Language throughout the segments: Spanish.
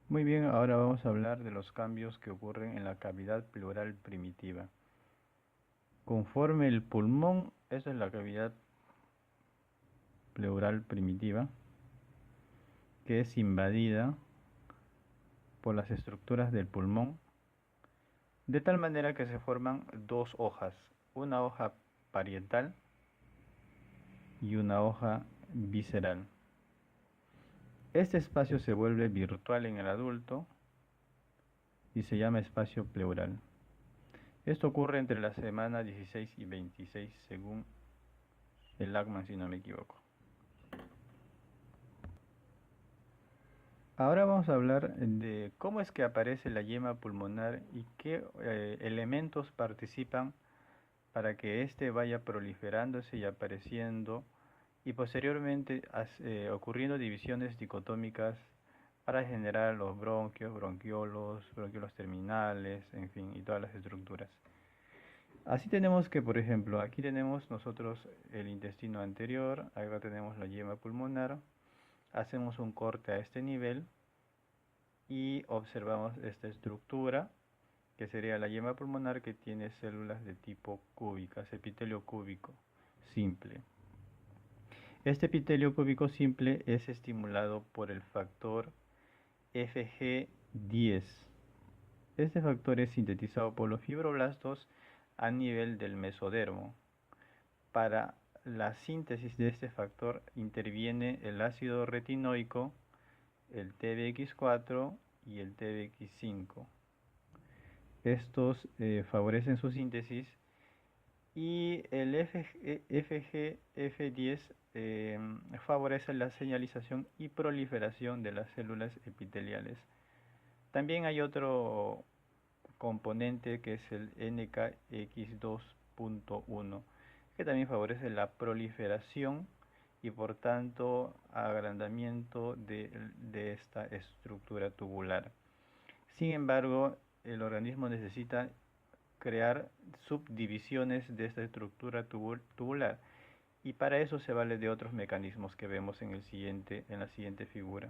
Muy bien, ahora vamos a hablar de los cambios que ocurren en la cavidad pleural primitiva. Conforme el pulmón, esta es la cavidad pleural primitiva, que es invadida por las estructuras del pulmón, de tal manera que se forman dos hojas, una hoja parietal y una hoja visceral. Este espacio se vuelve virtual en el adulto y se llama espacio pleural. Esto ocurre entre la semana 16 y 26 según el Lachman, si no me equivoco. Ahora vamos a hablar de cómo es que aparece la yema pulmonar y qué elementos participan para que éste vaya proliferándose y apareciendo y posteriormente ocurriendo divisiones dicotómicas para generar los bronquios, bronquiolos terminales, en fin, y todas las estructuras. Así tenemos que, por ejemplo, aquí tenemos nosotros el intestino anterior, acá tenemos la yema pulmonar, hacemos un corte a este nivel y observamos esta estructura que sería la yema pulmonar, que tiene células de tipo cúbicas, epitelio cúbico simple. Este epitelio cúbico simple es estimulado por el factor FG10. Este factor es sintetizado por los fibroblastos a nivel del mesodermo. Para la síntesis de este factor interviene el ácido retinoico, el TBX4 y el TBX5. Estos favorecen su síntesis y el FGF10 favorece la señalización y proliferación de las células epiteliales. También hay otro componente que es el NKX2.1, que también favorece la proliferación y por tanto agrandamiento de esta estructura tubular. Sin embargo, el organismo necesita crear subdivisiones de esta estructura tubular y para eso se vale de otros mecanismos que vemos en la siguiente figura.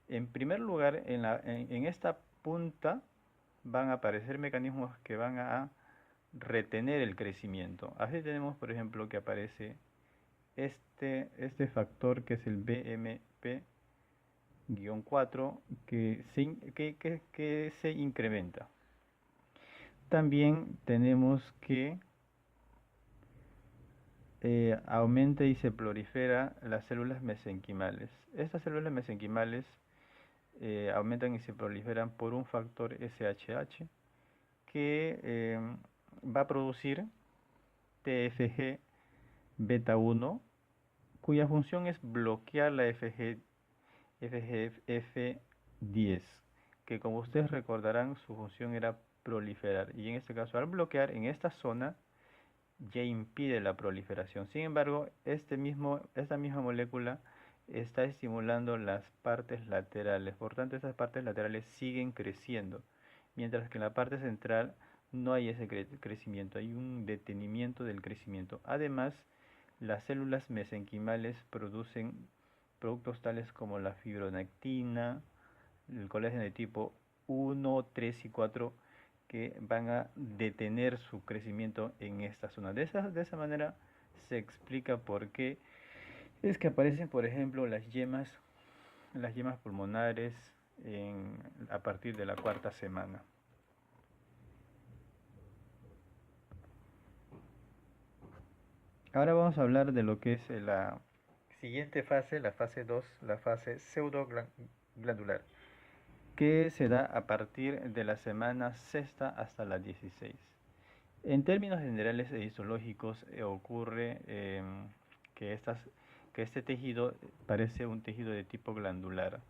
En primer lugar, en esta punta van a aparecer mecanismos que van a retener el crecimiento. Así tenemos, por ejemplo, que aparece este factor que es el BMP-4 que se incrementa. También tenemos que aumenta y se prolifera las células mesenquimales. Estas células mesenquimales aumentan y se proliferan por un factor SHH que va a producir TFG beta 1, cuya función es bloquear la FGF10, que como ustedes recordarán su función era proliferar, y en este caso al bloquear en esta zona ya impide la proliferación. Sin embargo, esta misma molécula está estimulando las partes laterales, por tanto estas partes laterales siguen creciendo, mientras que en la parte central no hay ese crecimiento, hay un detenimiento del crecimiento. Además, las células mesenquimales producen productos tales como la fibronectina, el colágeno de tipo 1, 3 y 4, que van a detener su crecimiento en esta zona. De esa manera se explica por qué es que aparecen, por ejemplo, las yemas pulmonares a partir de la cuarta semana. Ahora vamos a hablar de lo que es la siguiente fase, la fase 2, la fase pseudoglandular, que se da a partir de la semana sexta hasta la 16. En términos generales e histológicos ocurre que, que este tejido parece un tejido de tipo glandular.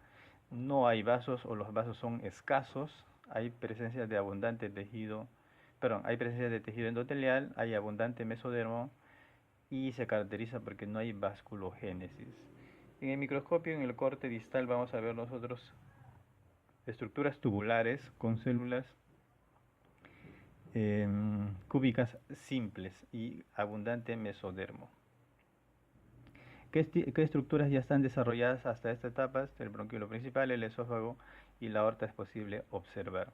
No hay vasos o los vasos son escasos, hay presencia de abundante tejido, perdón, hay presencia de tejido endotelial, hay abundante mesodermo y se caracteriza porque no hay vasculogénesis. En el microscopio, en el corte distal, vamos a ver nosotros estructuras tubulares con células cúbicas simples y abundante mesodermo. ¿Qué estructuras ya están desarrolladas hasta esta etapa? El bronquio principal, el esófago y la aorta es posible observar.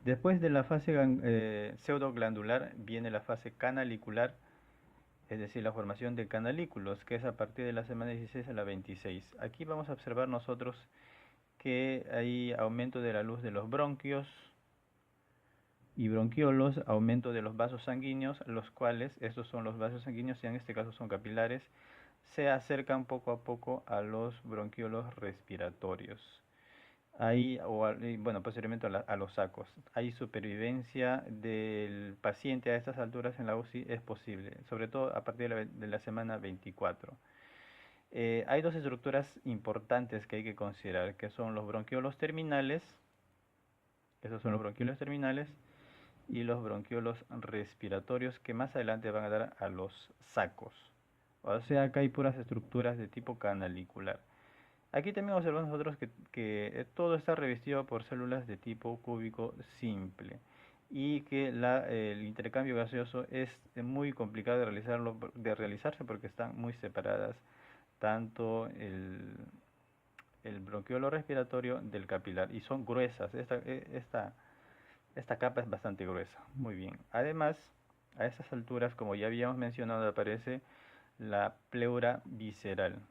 Después de la fase pseudoglandular viene la fase canalicular, es decir, la formación de canalículos, que es a partir de la semana 16 a la 26. Aquí vamos a observar nosotros que hay aumento de la luz de los bronquios y bronquiolos, aumento de los vasos sanguíneos, los cuales, estos son los vasos sanguíneos y en este caso son capilares, se acercan poco a poco a los bronquiolos respiratorios. Bueno, posteriormente a los sacos. Hay supervivencia del paciente a estas alturas en la UCI, es posible, sobre todo a partir de la semana 24. Hay dos estructuras importantes que hay que considerar, que son los bronquiolos terminales, esos son los bronquiolos terminales, y los bronquiolos respiratorios, que más adelante van a dar a los sacos. O sea, acá hay puras estructuras de tipo canalicular. Aquí también observamos nosotros que todo está revestido por células de tipo cúbico simple y que el intercambio gaseoso es muy complicado de realizarse porque están muy separadas tanto el bronquiolo respiratorio del capilar y son gruesas. Esta capa es bastante gruesa. Muy bien. Además, a estas alturas, como ya habíamos mencionado, aparece la pleura visceral.